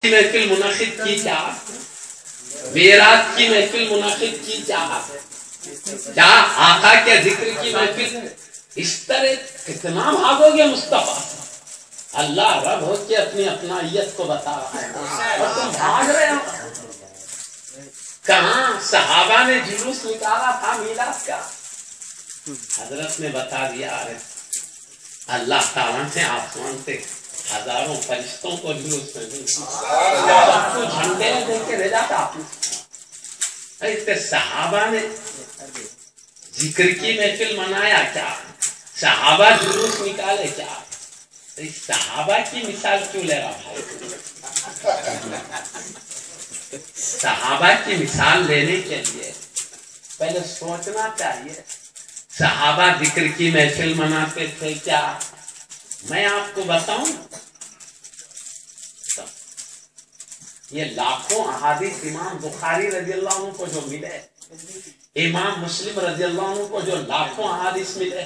محفل منعقد کی چاہت، میراث کی محفل منعقد کی چاہت، کیا آقا کے ذکر کی محفل، اس طرح کتنا بھاگو گے مصطفیٰ سے؟ اللہ رب ہو کے اپنی اپنائیت کو بتا رہا ہے اور تم بھاگ رہے ہو۔ کہاں صحابہ نے جلوس نکالا تھا میراث کا، حضرت نے بتا دیا اللہ تعالیٰ نے آسمان سے ہزاروں فرشتوں کو جلوس میں جھنڈے میں دے کے بھیجا تھا۔ صحابہ نے ذکر کی محفل منایا کیا، صحابہ جلوس نکالے کیا، صحابہ کی مثال کیوں لے رہا بھائی؟ صحابہ کی مثال لینے کے لیے پہلے سوچنا چاہیے صحابہ ذکر کی محفل مناتے تھے کیا؟ میں آپ کو بتاؤں، یہ لاکھوں احادیث امام بخاری رضی اللہ عنہ کو جو ملے، امام مسلم رضی اللہ عنہ کو جو لاکھوں احادیث ملے،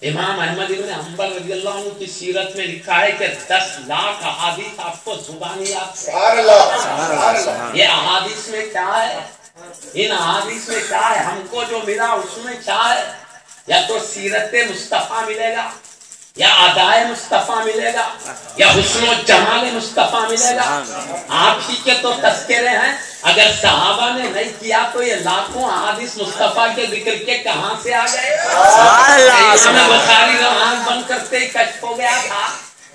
امام احمد ابن حنبل رضی اللہ عنہ کی سیرت میں لکھا ہے کہ 10 لاکھ احادیث آپ کو زبانی یاد ہے۔ یہ احادیث میں کیا ہے، ان احادیث میں کیا ہے، ہم کو جو ملا اس میں کیا ہے؟ یا تو سیرت مصطفیٰ ملے گا، یا ادائے مصطفیٰ ملے گا، یا حسن و جمال مصطفیٰ ملے گا۔ آپ ہی کے تو تذکرے ہیں، اگر صحابہ نے نہیں کیا تو یہ لاکھوں احادیث مصطفیٰ کے ذکر کے کہاں سے آ گئے؟ امام بخاری روان بن کرتے ہی کشف ہو گیا تھا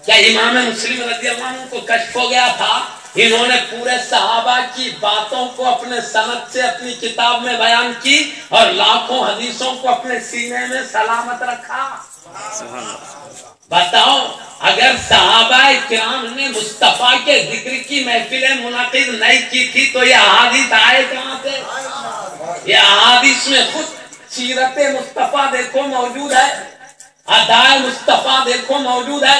کیا؟ امام مسلم رضی اللہ عنہ کو کشف ہو گیا تھا؟ انہوں نے پورے صحابہ کی باتوں کو اپنے سند سے اپنی کتاب میں بیان کی اور لاکھوں حدیثوں کو اپنے سینے میں سلامت رکھا۔ بتاؤ، اگر صحابہ کرام نے مصطفیٰ کے ذکر کی محفلیں منعقد نہیں کی تھی تو یہ احادیث آئے کہاں سے؟ یہ احادیث میں خود سیرت مصطفیٰ دیکھو موجود ہے، ادائے مصطفیٰ دیکھو موجود ہے،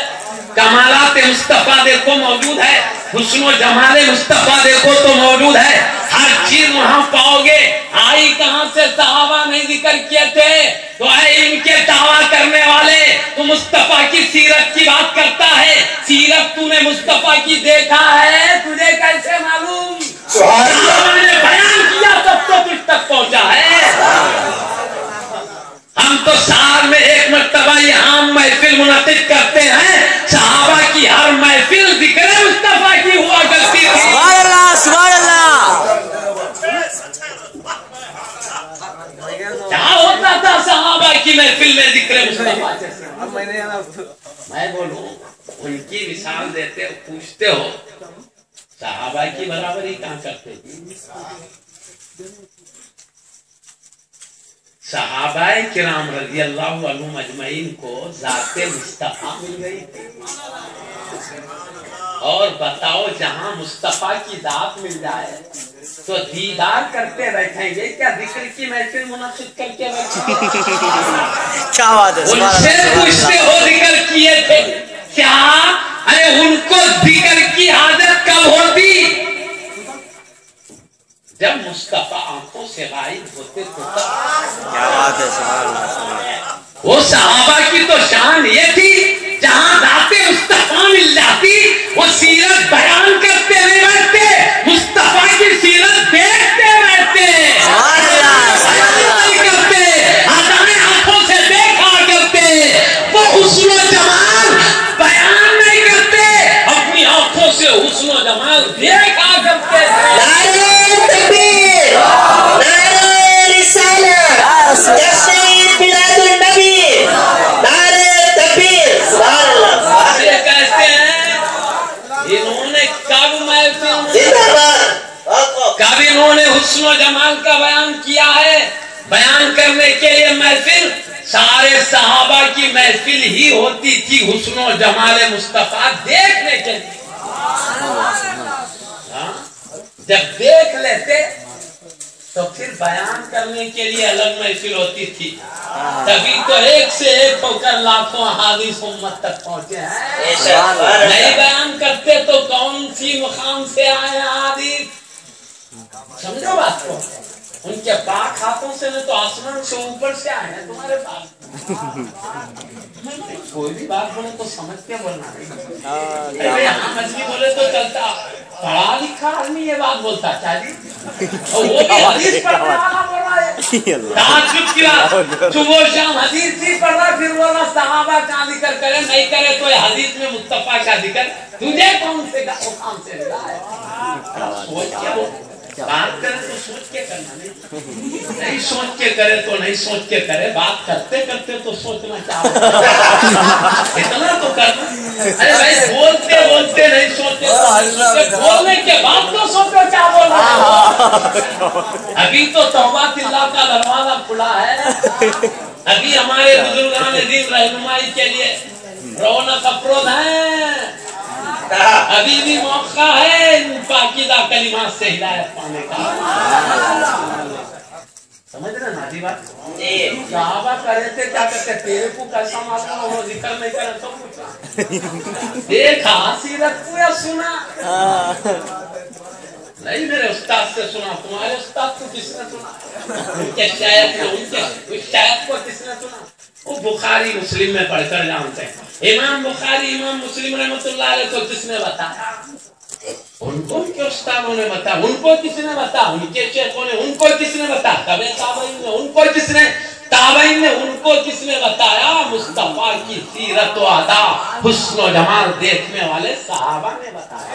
کمالات مصطفیٰ دیکھو موجود ہے، حسن و جمال مصطفیٰ دیکھو تو موجود ہے، ہر چیز وہاں پاؤ گے۔ آئی کہاں سے؟ صحابہ نہیں ذکر کیے تھے تو اے ان کے دعویٰ کرنے والے، تو مصطفیٰ کی سیرت کی بات کرتا ہے، سیرت تو نے مصطفیٰ کی دیکھا ہے، تجھے کیسے معلوم؟ صحابہ نے بیان کیا تب تو تجھ تک پہنچا ہے۔ ہم تو سال میں ایک مرتبہ یہ عام محفل منعقد کرتے ہیں، صحابہ کی ہر محفل ذکر مصطفیٰ کی ہوا کرتی تھی۔ سبحان اللہ، سبحان اللہ۔ کیا ہوتا تھا صحابہ کی محفل میں ذکر مصطفیٰ؟ میں بولوں، ان کی مثال دیتے ہو، پوچھتے ہو صحابہ کی برابری کہاں کرتے تھے؟ صحابہ کرام رضی اللہ عنہم اجمعین کو ذات مصطفیٰ مل گئی تھی، اور بتاؤ جہاں مصطفیٰ کی ذات مل جائے تو دیدار کرتے بیٹھیں گے کیا ذکر کی محفل منعقد کر کے بیٹھیں گے؟ کیا بات ہے، ان سے پوچھتے ہو ذکر کیے تھے کیا؟ ارے ان کو ذکر کی حاجت کب ہوتی؟ جب مصطفیٰ آنکھوں سے غائب ہوتے تو کیا بات ہے، سبحان اللہ۔ وہ صحابہ کی تو شان یہ تھی جہاں ذات مصطفیٰ مل جاتی وہ سیرت بیان کرتے نہیں بیٹھتے، مصطفیٰ کی سیرت دیکھتے بیٹھتے، نہیں کرتے، آنکھوں سے دیکھا کرتے، وہ حسن و جمال بیان نہیں کرتے، اپنی آنکھوں سے حسن و جمال دیکھا کرتے۔ کبھی انہوں نے حسن و جمال کا بیان کیا ہے، بیان کرنے کے لیے محفل سارے صحابہ کی محفل ہی ہوتی تھی حسن و جمال مصطفیٰ دیکھنے کے لیے۔ جب دیکھ لیتے تو پھر بیان کرنے کے لیے الگ محفل ہوتی تھی، تبھی تو ایک سے ایک ہو کر لاکھوں احادیث امت تک پہنچے ہیں۔ نہیں بیان کرتے تو کون سی مقام سے آئے احادیث؟ سمجھو بات کو، ان کے پاک ہاتھوں سے نہ تو آسمان سے اوپر سے آئے ہیں تمہارے پاس. کوئی بھی بات بولے تو سمجھ کے بولنا نہیں. یہاں مچھلی بولے تو چلتا, پڑھا لکھا آدمی یہ بات بولتا کیا جی, اور وہ بھی حدیث پڑھنے والا بول رہا ہے. تعجب کی بات, صبح شام حدیث ہی پڑھ رہا, پھر بول رہا صحابہ کا ذکر کرے, نہیں کرے تو یہ حدیث میں مصطفیٰ کا ذکر تجھے کون سے کام سے ملا ہے. سوچ کے بول, بات کرے تو سوچ کے کرنا, نہیں سوچ کے کرے تو نہیں سوچ کے کرے, بات کرتے کرتے تو سوچنا کیا اتنا تو کرنا. ارے بھائی بولتے بولتے نہیں سوچتے, بولنے کے بعد تو سوچو کیا بول رہے ہو. ابھی تو توبۃ اللہ کا دروازہ کھلا ہے, ابھی ہمارے بزرگان دین رہنمائی کے لیے رونق افروز ہیں, ابھی بھی موقع ہے ان پاکیزہ کلمات سے ہدایت پانے کا. سمجھ رہے نا جی بات. صحابہ کرے تھے کیا کرتے, تیرے کو کیسا معلوم ہو, ذکر نہیں کرے تو پوچھا دیکھا سیرت کو یا سنا, نہیں میرے استاد سے سنا, تمہارے استاد کو کس نے سنا, ان کے شاید کو, ان کے شاید کو کس نے سنا. وہ بخاری مسلم میں پڑھ کر جانتے ہیں. امام بخاری امام مسلم رحمۃ اللہ علیہ کو کس نے بتایا, ان کو ان کے استادوں نے بتایا, ان کو کس نے بتایا, ان کے شیخوں نے, ان کو کس نے بتایا, تابعین نے, ان کو کس نے, تابعین نے, ان کو کس نے بتایا. مصطفیٰ کی سیرت و آداب حسن و جمال دیکھنے والے صحابہ نے بتایا.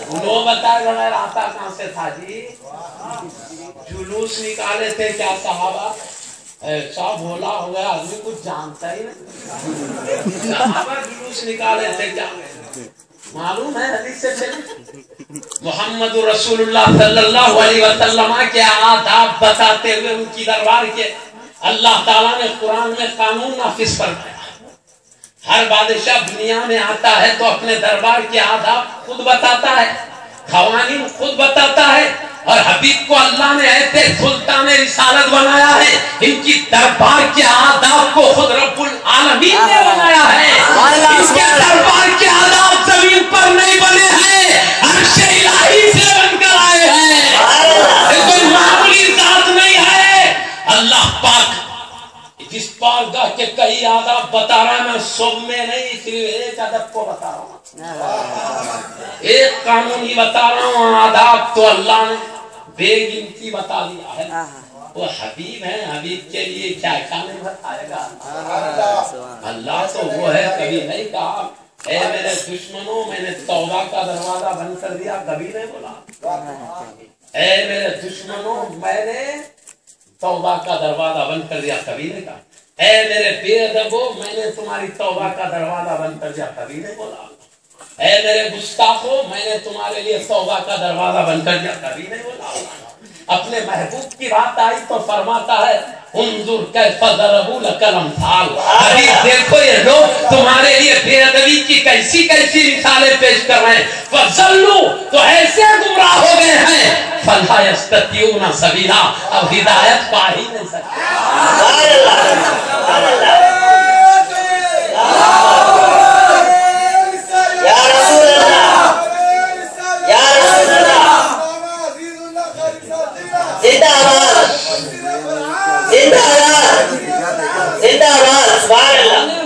وہ بتایا بغیر آتا کہاں سے تھا جی. جلوس نکالے تھے کیا صحابہ, ایسا بولا ہو گیا آدمی کچھ جانتا ہی نہیں. صحابہ جلوس نکالے تھے کیا معلوم ہے, حدیث سے چلے. محمد رسول اللہ صلی اللہ علیہ وسلم کے آداب بتاتے ہوئے ان کی دربار کے اللہ تعالیٰ نے قرآن میں قانون نافذ فرمایا. ہر بادشاہ دنیا میں آتا ہے تو اپنے دربار کے آداب خود بتاتا ہے, قوانین خود بتاتا ہے, اور حبیب کو اللہ نے ایسے سلطان رسالت بنایا ہے, ان کی دربار کے آداب کو خود رب العالمین نے بنایا ہے. ان کے دربار کے آداب زمین پر نہیں بنے ہیں, عرش الہی سے بن کر آئے ہیں. کوئی معمولی ذات نہیں ہے. اللہ پاک جس بارگاہ کے کئی آداب بتا رہا ہے, میں سب میں نہیں, صرف ایک ادب کو بتا رہا ہوں, ایک قانون ہی بتا رہا ہوں. آداب تو اللہ نے بے گنتی بتا دیا ہے. وہ حبیب ہے, حبیب کے لیے کیا کیا نہیں بتائے گا. اللہ تو وہ ہے, کبھی نہیں کہا اے میرے دشمنوں میں نے توبہ کا دروازہ بند کر دیا, کبھی نہیں بولا. اے میرے دشمنوں میں نے توبہ کا دروازہ بند کر دیا, کبھی نہیں کہا. اے میرے بے ادبو میں نے تمہاری توبہ کا دروازہ بند کر دیا, کبھی نہیں بولا. اے میرے گستاخو میں نے تمہارے لیے توبہ کا دروازہ بند کر دیا, کبھی نہیں بولا. اپنے محبوب کی بات آئی تو فرماتا ہے انظر کیف ضربوا لک الامثال, دیکھو یہ لوگ تمہارے لیے بے ادبی کی کیسی کیسی مثالیں پیش کر رہے ہیں. فضلوا تو ایسے گمراہ ہو گئے ہیں, فلا یستطیعون سبیلا, اب ہدایت پا ہی نہیں سکتے.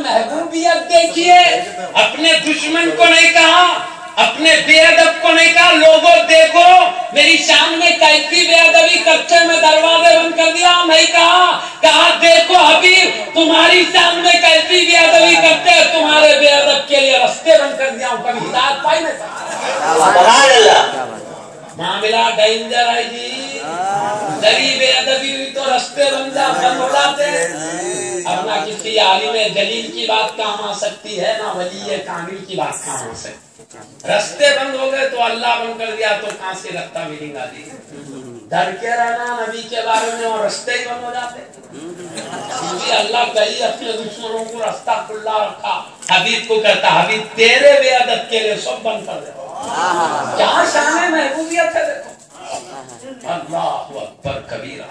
محبوبیت دیکھیے, اپنے دشمن کو نہیں کہا, اپنے بے ادب کو نہیں کہا لوگوں دیکھو میری شان میں کیسی بے ادبی کرتے میں دروازے بند کر دیا, نہیں کہا دیکھو حبیب تمہاری شان میں کیسی بے ادبی کرتے تمہارے بے ادب کے لیے رستے بند کر دیا ہوں, کبھی ہدایت پائی نہیں سکتا. معاملہ ڈینجر ہے جی, ذری بے ادبی ہوئی تو رستے بند ہو جاتے. اب نہ کسی عالم جلیل کی بات کام آ سکتی ہے, نہ ولی کامل کی بات کام آ سکتی. رستے بند ہو گئے تو اللہ بند کر دیا تو کہاں سے رستہ ملے گا جی. ڈر کے رہنا نبی کے بارے میں اور رستے ہی بند ہو جاتے. کیونکہ اللہ کئی اپنے دشمنوں کو رستہ کھلا رکھا, حبیب کو کرتا حبیب تیرے بے ادب کے لیے سب بند کر دے. کیا شان محبوبیت ہے دیکھو. اللہ اکبر کبیرہ.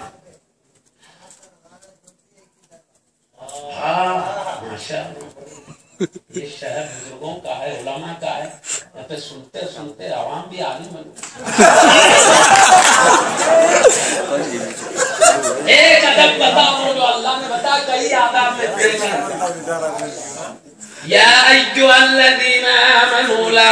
ہاں ماشاءاللہ, یہ شہر بزرگوں کا ہے, علماء کا ہے. یہاں پہ سنتے سنتے عوام بھی عالم بن گئے. ایک ادب بتاؤ جو اللہ نے بتا کئی آداب میں پیش ہے. یا ایھا الذین آمنوا لا